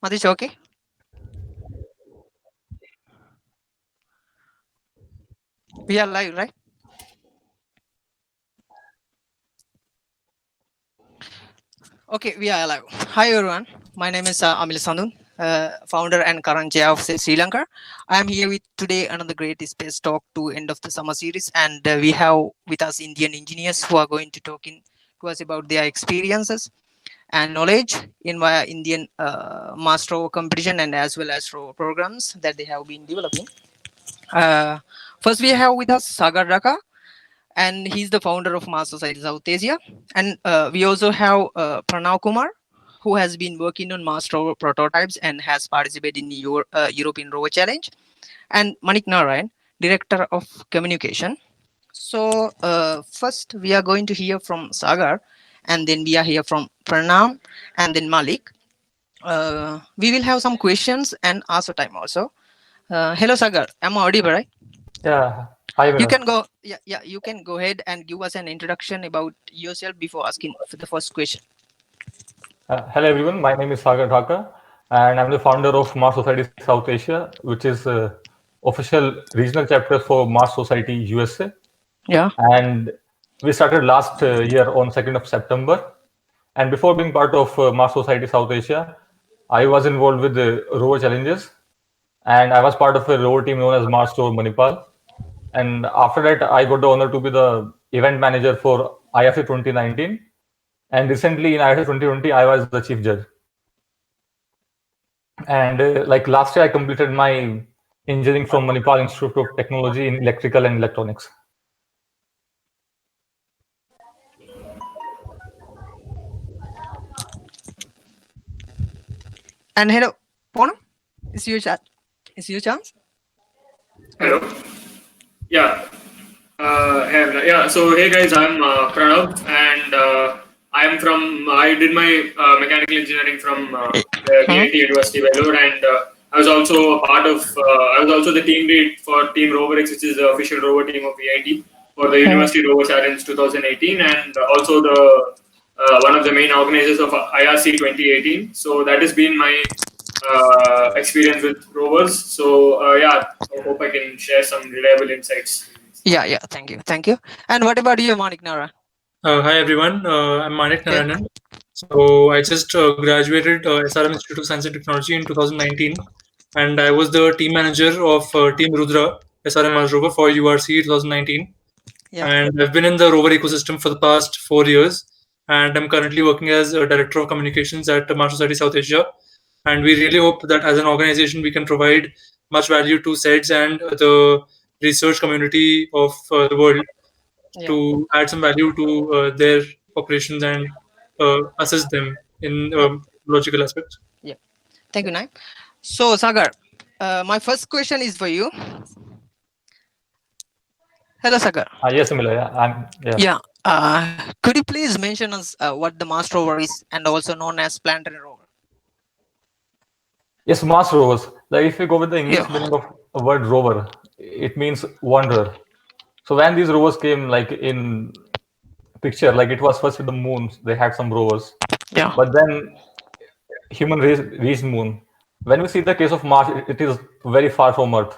Matish, okay? We are live, right? Okay, we are live. Hi, everyone. My name is Amila Sandun, founder and current chair of Sri Lanka. I am here with today another great space talk to end of the summer series, and we have with us Indian engineers who are going to to us about their experiences and knowledge in Indian Mars rover competition and as well as rover programs that they have been developing. Uh, First, we have with us Sagar Dhaka, and he's the founder of Mars Society South Asia. And we also have Pranav Kumar, who has been working on Mars rover prototypes and has participated in European Rover Challenge, and Maanik Narayanan, director of communication. So first we are going to hear from Sagar, and then we are here from Pranam, and then Malik. We will have some questions and answer time also. Hello Sagar, am I audible, right? Yeah, hi You Vinod. can go. Yeah. You can go ahead and give us an introduction about yourself before asking for the first question. Hello everyone, my name is Sagar Dhaka and I'm the founder of Mars Society South Asia, which is official regional chapter for Mars Society USA. Yeah. And we started last year on 2nd of September. And before being part of Mars Society South Asia, I was involved with the rover challenges and I was part of a rover team known as Mars Rover Manipal. And after that, I got the honor to be the event manager for IFC 2019. And recently in IFC 2020, I was the chief judge. And like last year, I completed my engineering from Manipal Institute of Technology in Electrical and Electronics. And hello, Ponam. It's your chat. It's your chance. Hello. Yeah. Yeah. So hey guys, I'm Pranav, and I did my mechanical engineering from the VIT University Vellore, and I was also a part of. I was also the team lead for Team RoverX, which is the official rover team of VIT for the University Rover Challenge 2018, and also the one of the main organizers of IRC 2018. So that has been my experience with rovers. So yeah, I hope I can share some reliable insights. Yeah. Thank you. And what about you, Maanik Nara? Hi everyone, I'm Maanik Narayanan. So I just graduated SRM Institute of Science and Technology in 2019, and I was the team manager of Team Rudra SRM Mars Rover for URC 2019. Yeah. And I've been in the rover ecosystem for the past 4 years, and I'm currently working as a director of communications at Mars Society South Asia. And we really hope that as an organization we can provide much value to SEDS and the research community of the world to add some value to their operations and assist them in logical aspects. Yeah. Thank you, Naim. So, Sagar, my first question is for you. Hello, Sagar. Yes, Amila. Yeah. Could you please mention us what the Mars rover is and also known as planetary rover? Yes, Mars rovers. Like if we go with the English meaning of the word rover, it means wanderer. So when these rovers came, like in picture, like it was first with the moon, they had some rovers. Yeah. But then human race reached moon. When we see the case of Mars, it is very far from Earth.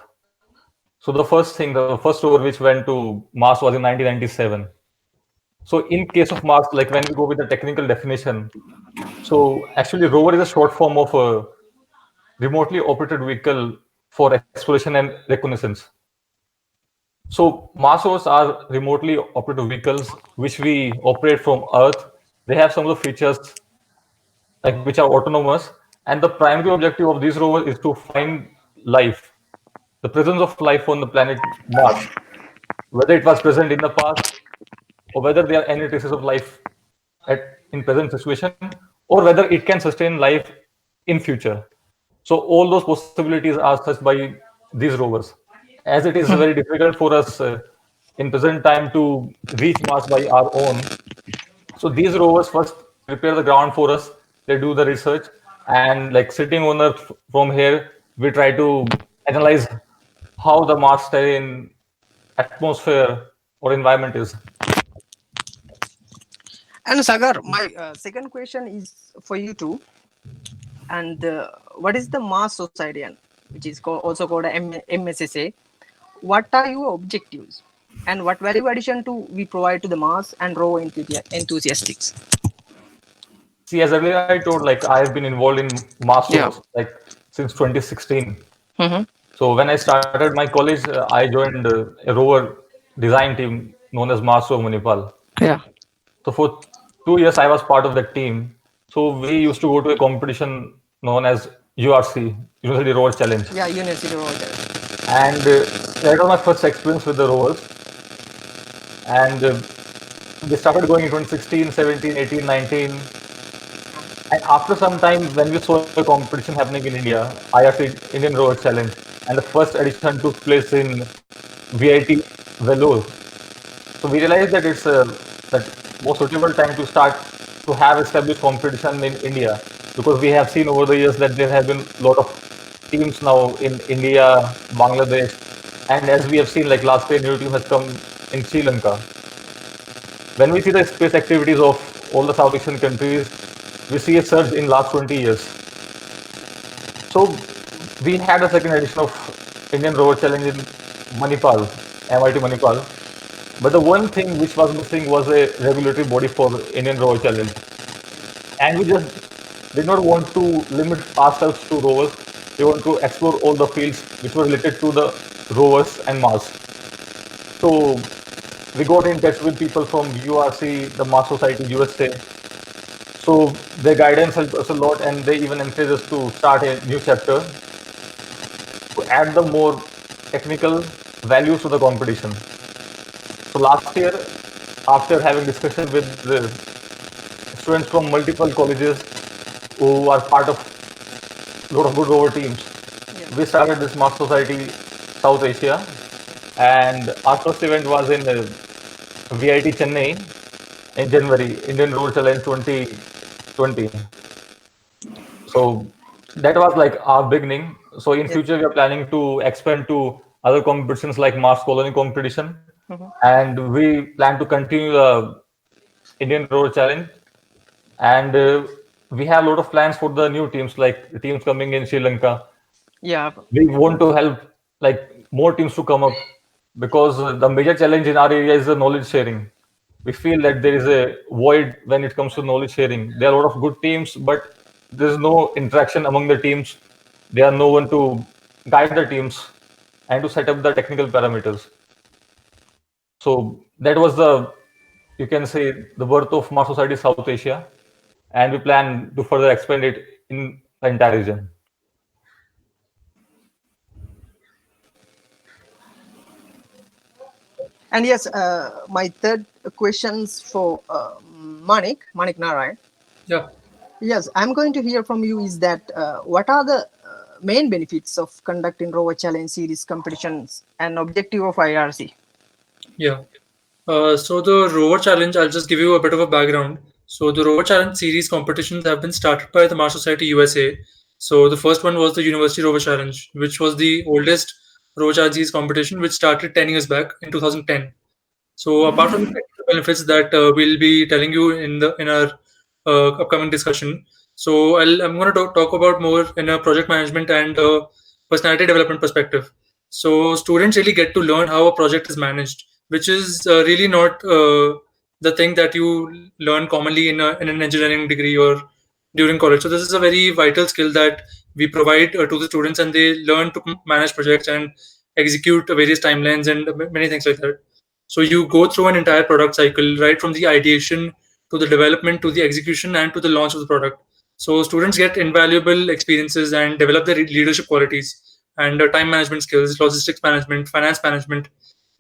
So the first rover which went to Mars was in 1997. So in case of Mars, like when we go with the technical definition, so actually rover is a short form of a remotely operated vehicle for exploration and reconnaissance. So Mars rovers are remotely operated vehicles which we operate from Earth. They have some of the features like which are autonomous, and the primary objective of these rovers is to find life, the presence of life on the planet Mars, whether it was present in the past or whether there are any traces of life in present situation, or whether it can sustain life in future. So all those possibilities are searched by these rovers, as it is very difficult for us in present time to reach Mars by our own. So these rovers first prepare the ground for us. They do the research, and like sitting on Earth from here, we try to analyze how the Mars terrain, atmosphere, or environment is. And Sagar, my second question is for you too. And what is the Mars Society, and which is also called MSSA? What are your objectives, and what value addition to we provide to the Mars and rover enthusiasts? See, as earlier I told, like I have been involved in Mars Yeah. like since 2016. Mm-hmm. So when I started my college, I joined a rover design team known as Manipal. Yeah. So for 2 years, I was part of that team. So we used to go to a competition known as URC, University Rover Challenge, Yeah. University rover. and that was my first experience with the rovers. And we started going in 2016, 17, 18, 19. And after some time, when we saw a competition happening in India, IRC Indian Rover Challenge, and the first edition took place in VIT Vellore. So we realized that it's that most suitable time to start to have established competition in India, because we have seen over the years that there have been a lot of teams now in India, Bangladesh, and as we have seen, like last year, new team has come in Sri Lanka. When we see the space activities of all the South Asian countries, we see a surge in last 20 years. So we had a second edition of Indian Rover Challenge in Manipal, MIT Manipal. But the one thing which was missing was a regulatory body for Indian Rover Challenge. And we just did not want to limit ourselves to rovers. We want to explore all the fields which were related to the rovers and Mars. So we got in touch with people from URC, the Mars Society, USA. So their guidance helped us a lot, and they even encouraged us to start a new chapter to add the more technical values to the competition. So last year, after having discussion with the students from multiple colleges who are part of a lot of good rover teams, we started this Mars Society South Asia, and our first event was in VIT Chennai in January, Indian Rover Challenge 2020. So that was like our beginning. So in future, we are planning to expand to other competitions like Mars Colony competition, and we plan to continue the Indian Rover Challenge. And we have a lot of plans for the new teams, like the teams coming in Sri Lanka. Yeah. We want to help like more teams to come up, because the major challenge in our area is the knowledge sharing. We feel that there is a void when it comes to knowledge sharing. There are a lot of good teams, but there's no interaction among the teams. There are no one to guide the teams and to set up the technical parameters. So that was the, you can say, the birth of Mars Society South Asia, and we plan to further expand it in the entire region. And yes, my third questions for Maanik Narayan. Yeah. Yes, I'm going to hear from you is that what are the main benefits of conducting Rover Challenge series competitions and objective of IRC? Yeah. So the Rover Challenge, I'll just give you a bit of a background. So the Rover Challenge series competitions have been started by the Mars Society USA. So the first one was the University Rover Challenge, which was the oldest Rover Challenge series competition, which started 10 years back in 2010. So apart from the technical benefits that we'll be telling you in our upcoming discussion, so I'm going to talk about more in a project management and personality development perspective. So students really get to learn how a project is managed, which is really not the thing that you learn commonly in an engineering degree or during college. So this is a very vital skill that we provide to the students, and they learn to manage projects and execute various timelines and many things like that. So you go through an entire product cycle, right from the ideation to the development to the execution and to the launch of the product. So students get invaluable experiences and develop their leadership qualities and time management skills, logistics management, finance management,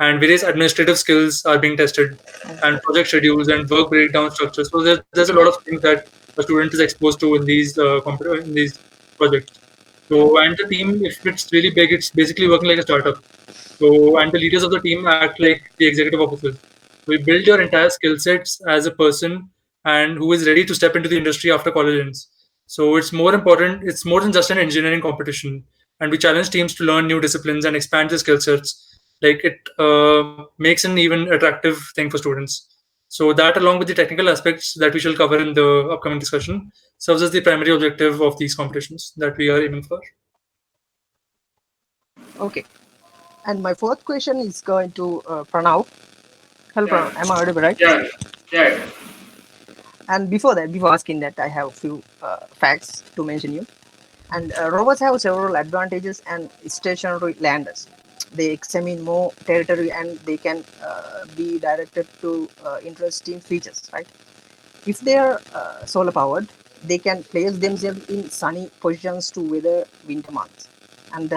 and various administrative skills are being tested, and project schedules and work breakdown structures. So there's a lot of things that a student is exposed to in these projects. So and the team, if it's really big, it's basically working like a startup. So, and the leaders of the team act like the executive officers. We build your entire skill sets as a person and who is ready to step into the industry after college ends. So it's more important. It's more than just an engineering competition, and we challenge teams to learn new disciplines and expand their skill sets. Like it makes an even attractive thing for students. So that, along with the technical aspects that we shall cover in the upcoming discussion, serves as the primary objective of these competitions that we are aiming for. Okay. And my fourth question is going to Pranav. Hello, Yeah. Pranav. Am I audible, right? Yeah. And before asking that, I have a few facts to mention you. And rovers have several advantages and stationary landers. They examine more territory and they can be directed to interesting features, right? If they are solar powered, they can place themselves in sunny positions to weather winter months, and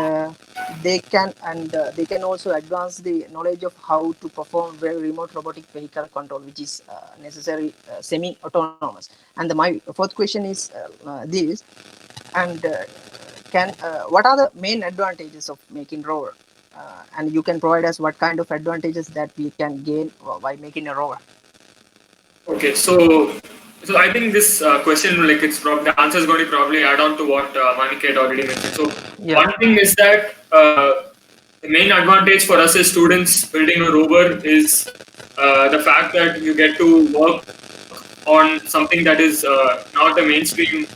they can also advance the knowledge of how to perform well remote robotic vehicle control, which is necessary semi-autonomous. And my fourth question is this, and can what are the main advantages of making rover? And you can provide us what kind of advantages that we can gain by making a rover. Okay, so I think this question, like the answer is going to probably add on to what Maanik had already mentioned. So one thing is that the main advantage for us as students building a rover is the fact that you get to work on something that is not a mainstream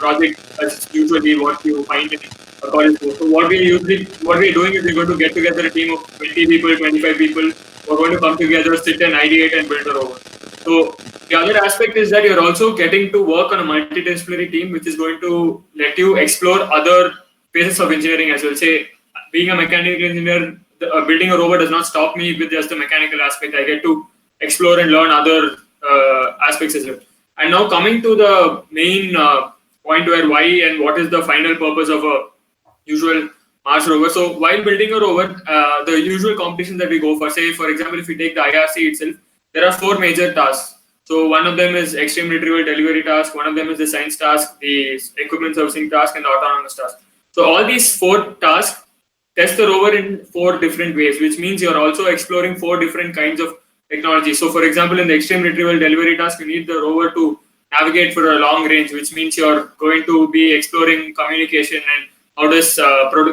project as usually what you find in a college course. So what we're doing is we're going to get together a team of 20 people, 25 people. We're going to come together, sit and ideate and build a rover. So the other aspect is that you're also getting to work on a multidisciplinary team, which is going to let you explore other phases of engineering as well. Say, being a mechanical engineer, building a rover does not stop me with just the mechanical aspect. I get to explore and learn other aspects as well. And now coming to the main point where why and what is the final purpose of a usual Mars rover. So while building a rover, the usual competitions that we go for, say for example, if we take the IRC itself, there are 4 major tasks. So one of them is extreme retrieval delivery task, one of them is the science task, the equipment servicing task, and the autonomous task. So all these 4 tasks test the rover in 4 different ways, which means you're also exploring 4 different kinds of technology. So for example, in the extreme retrieval delivery task, you need the rover to navigate for a long range, which means you're going to be exploring communication and how does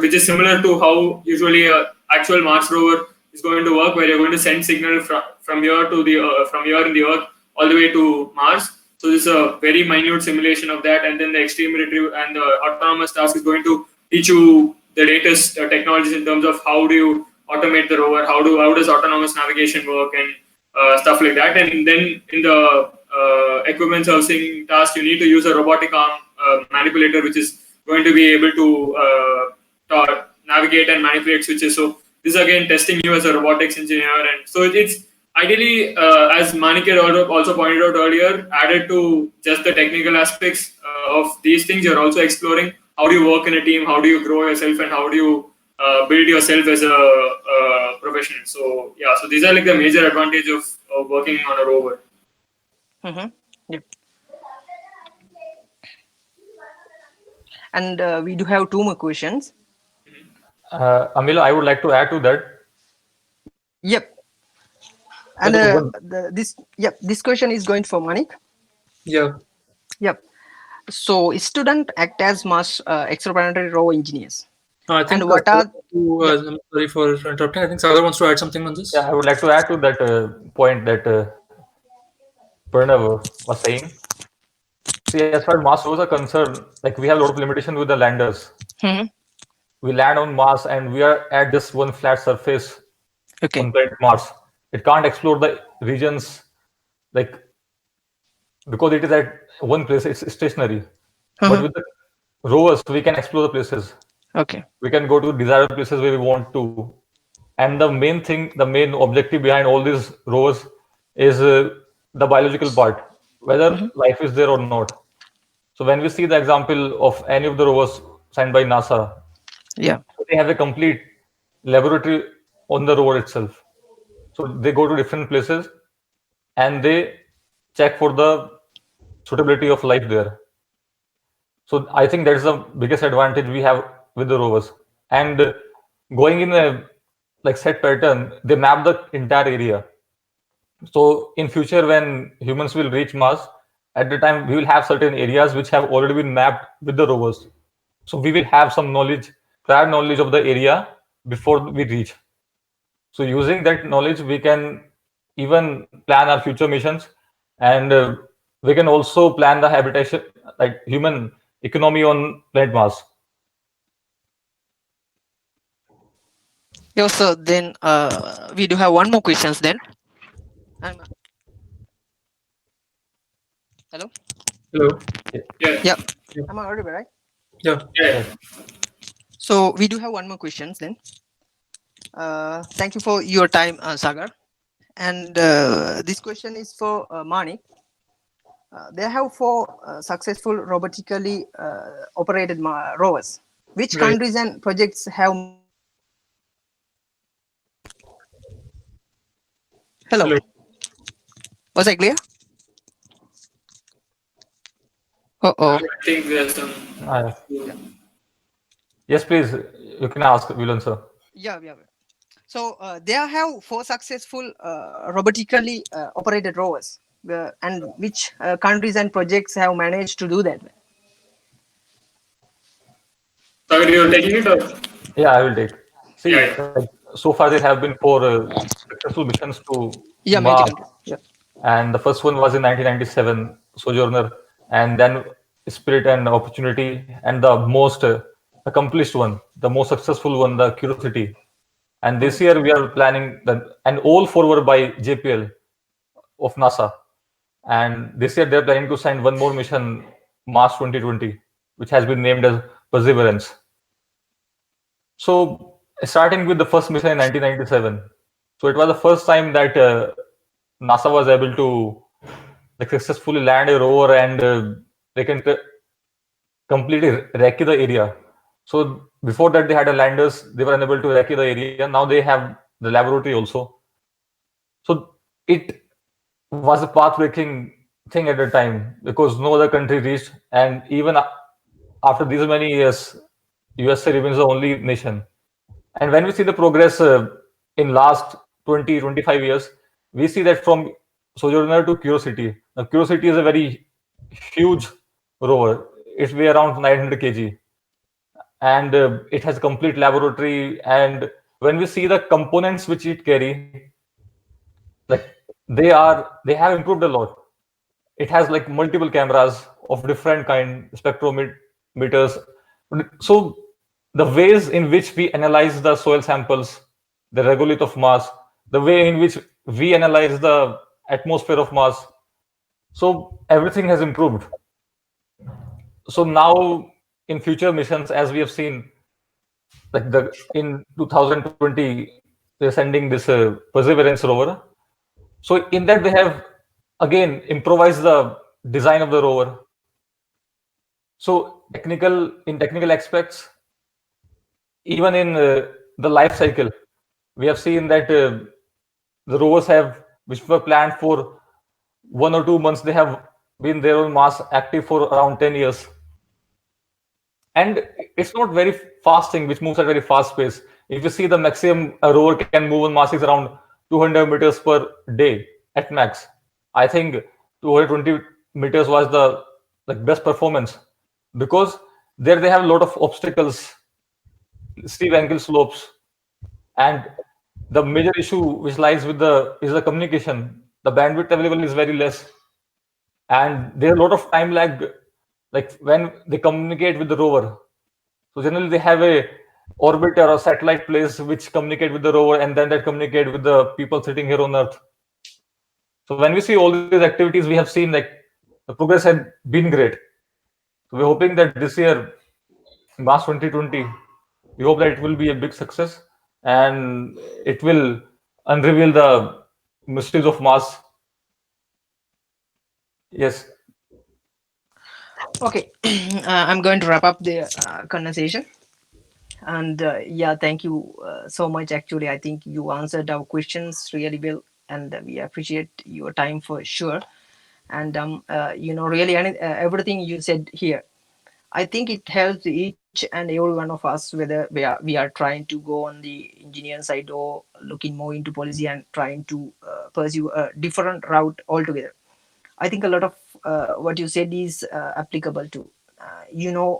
which is similar to how usually a actual Mars rover is going to work, where you're going to send signal from here to the from here in the Earth all the way to Mars. So this is a very minute simulation of that, and then the extreme retrieval and the autonomous task is going to teach you the latest technologies in terms of how do you automate the rover, how does autonomous navigation work, and stuff like that. And then in the equipment servicing task, you need to use a robotic arm manipulator, which is going to be able to navigate and manipulate switches. So this is again testing you as a robotics engineer, and so it's ideally, as Maanik had also pointed out earlier, added to just the technical aspects of these things, you're also exploring how do you work in a team, how do you grow yourself, and how do you build yourself as a professional. So yeah, so these are like the major advantage of working on a rover. Mm-hmm. Yep. And we do have 2 more questions. Amila, I would like to add to that. Yep. And this question is going for Maanik. Yeah. Yep. So student act as Mars experimental rover engineers. I think and what are I'm sorry for interrupting. I think Sagar wants to add something on this. Yeah, I would like to add to that point that Pranav was saying. See, as far as Mars rovers are concerned, like we have a lot of limitation with the landers. Mm-hmm. We land on Mars and we are at this one flat surface Okay. on planet Mars. It can't explore the regions, like, because it is at one place, it's stationary. But with the rovers, we can explore the places. Okay. We can go to desired places where we want to. And the main thing, the main objective behind all these rovers is the biological part, whether life is there or not. So when we see the example of any of the rovers sent by NASA, Yeah. they have a complete laboratory on the rover itself. So they go to different places and they check for the suitability of life there. So I think that is the biggest advantage we have with the rovers. And going in a like set pattern, they map the entire area. So in future, when humans will reach Mars, at the time we will have certain areas which have already been mapped with the rovers. So we will have some knowledge, prior knowledge of the area before we reach. So using that knowledge, we can even plan our future missions, and we can also plan the habitation, like human economy on planet Mars. Yeah, so then we do have one more questions then. Um, hello. Hello. Yeah. Yeah. Yeah. Am I audible, right? Yeah. Yeah. So we do have one more questions then. Thank you for your time, Sagar. And this question is for Maanik. They have four successful robotically operated rovers. Which Right. countries and projects have managed to do that? Hello. Hello. Was I clear? Oh. I think there's some. Uh, yes, please, you can ask, Vilan sir. Yeah. So they have four successful robotically operated rovers. And which countries and projects have managed to do that? Sagar, you're taking it or? Yeah, I will take. See, Yeah. so far there have been four successful missions to Yeah, major Mars, countries. Yeah. and the first one was in 1997, Sojourner, and then Spirit and Opportunity, and the most accomplished one, the most successful one, the Curiosity. And this year we are planning that, and all four were by JPL of NASA. And this year they're planning to send one more mission, Mars 2020, which has been named as Perseverance. So, starting with the first mission in 1997, so it was the first time that NASA was able to like successfully land a rover, and they can completely recce the area. So before that, they had a landers; they were unable to recce the area. Now they have the laboratory also. So it was a path-breaking thing at the time because no other country reached, and even after these many years, USA remains the only nation. And when we see the progress in last 20-25 years, we see that from Sojourner to Curiosity. Now, Curiosity is a very huge rover. It weighs around 900 kg, and it has a complete laboratory. And when we see the components which it carry, like they have improved a lot. It has like multiple cameras of different kind, spectrometers. So the ways in which we analyze the soil samples, the regolith of Mars, the way in which we analyze the atmosphere of Mars, so everything has improved. So now in future missions, as we have seen, like the in 2020, they're sending this Perseverance rover. So in that they have again improvised the design of the rover. So technical aspects, even in the life cycle, we have seen that the rovers have, which were planned for 1 or 2 months, they have been there on Mars active for around 10 years. And it's not very fast thing, which moves at very fast pace. If you see the maximum a rover can move on Mars is around 200 meters per day at max. I think 220 meters was the like best performance because there they have a lot of obstacles, steep angle slopes, and the major issue which lies with the is the communication. The bandwidth available is very less, and there's a lot of time lag, like when they communicate with the rover. So generally they have a orbiter or satellite place which communicate with the rover, and then that communicate with the people sitting here on Earth. So when we see all these activities, we have seen like the progress had been great. So we're hoping that this year, Mars 2020, we hope that it will be a big success and it will unreveal the mysteries of Mars. Yes. Okay. I'm going to wrap up the conversation. And yeah, thank you so much. Actually, I think you answered our questions really well, and we appreciate your time for sure. And really, everything you said here, I think it helps each and every one of us, whether we are trying to go on the engineering side or looking more into policy and trying to pursue a different route altogether. I think a lot of what you said is applicable to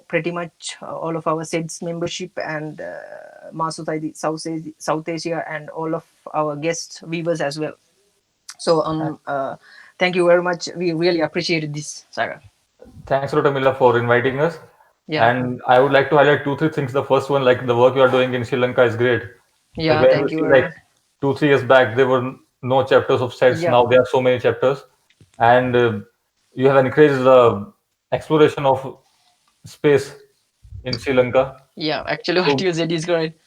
pretty much all of our SEDS membership and Mars Society South Asia and all of our guest viewers as well. So thank you very much. We really appreciated this, Sagar. Thanks a lot, Amila, for inviting us. Yeah, And I would like to highlight two, three things. The first one, like the work you are doing in Sri Lanka is great. Like yeah. when you Thank you see very like much. 2, 3 years back, there were no chapters of SEDS. Yeah, Now there are so many chapters, and you have encouraged the exploration of space in Sri Lanka. yeah. Actually, what So you said is correct.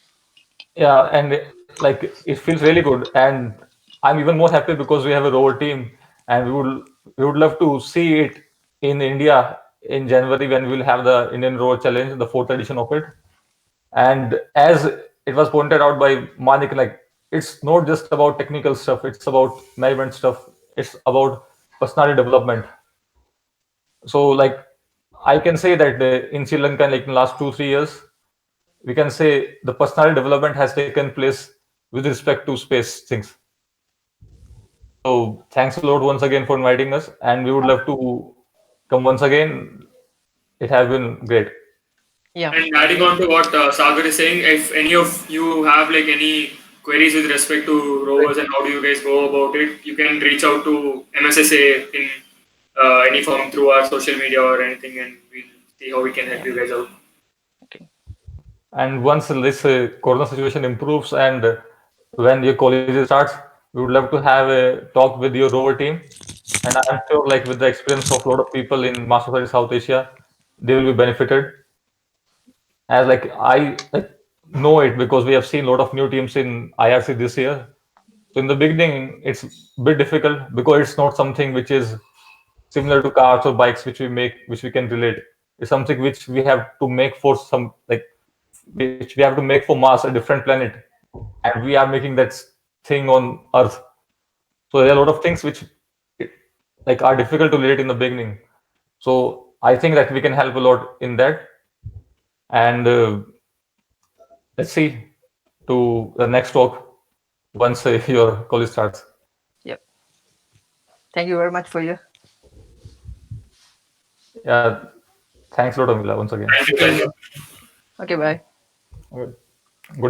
yeah, and like it feels really good, and I'm even more happy because we have a rover team, and we would love to see it in India in January when we will have the Indian Rover Challenge, the fourth edition of it. And as it was pointed out by Maanik, like it's not just about technical stuff; it's about management stuff. It's about personality development. So, like I can say that in Sri Lanka, like in the last 2, 3 years, we can say the personality development has taken place with respect to space things. So thanks a lot once again for inviting us, and we would love to come once again. It has been great. Yeah, And adding on to what Sagar is saying, if any of you have like any queries with respect to rovers and how do you guys go about it, you can reach out to MSSA in any form through our social media or anything, and we'll see how we can help yeah. you guys out. Okay. And once this corona situation improves and when your college starts, we would love to have a talk with your rover team. And I'm sure, like with the experience of a lot of people in Master Society South Asia, they will be benefited. As like I like know it because we have seen a lot of new teams in IRC this year. So in the beginning, it's a bit difficult because it's not something which is similar to cars or bikes which we make, which we can relate. It's something which we have to make for some like which we have to make for Mars, a different planet, and we are making that thing on Earth. So there are a lot of things which like are difficult to relate in the beginning. So I think that we can help a lot in that. And let's see to the next talk once your college starts. Yep. Thank you very much for you. Yeah, thanks a lot, Amila, once again. Thank you Thank guys. you. Okay, bye. Okay. Good day.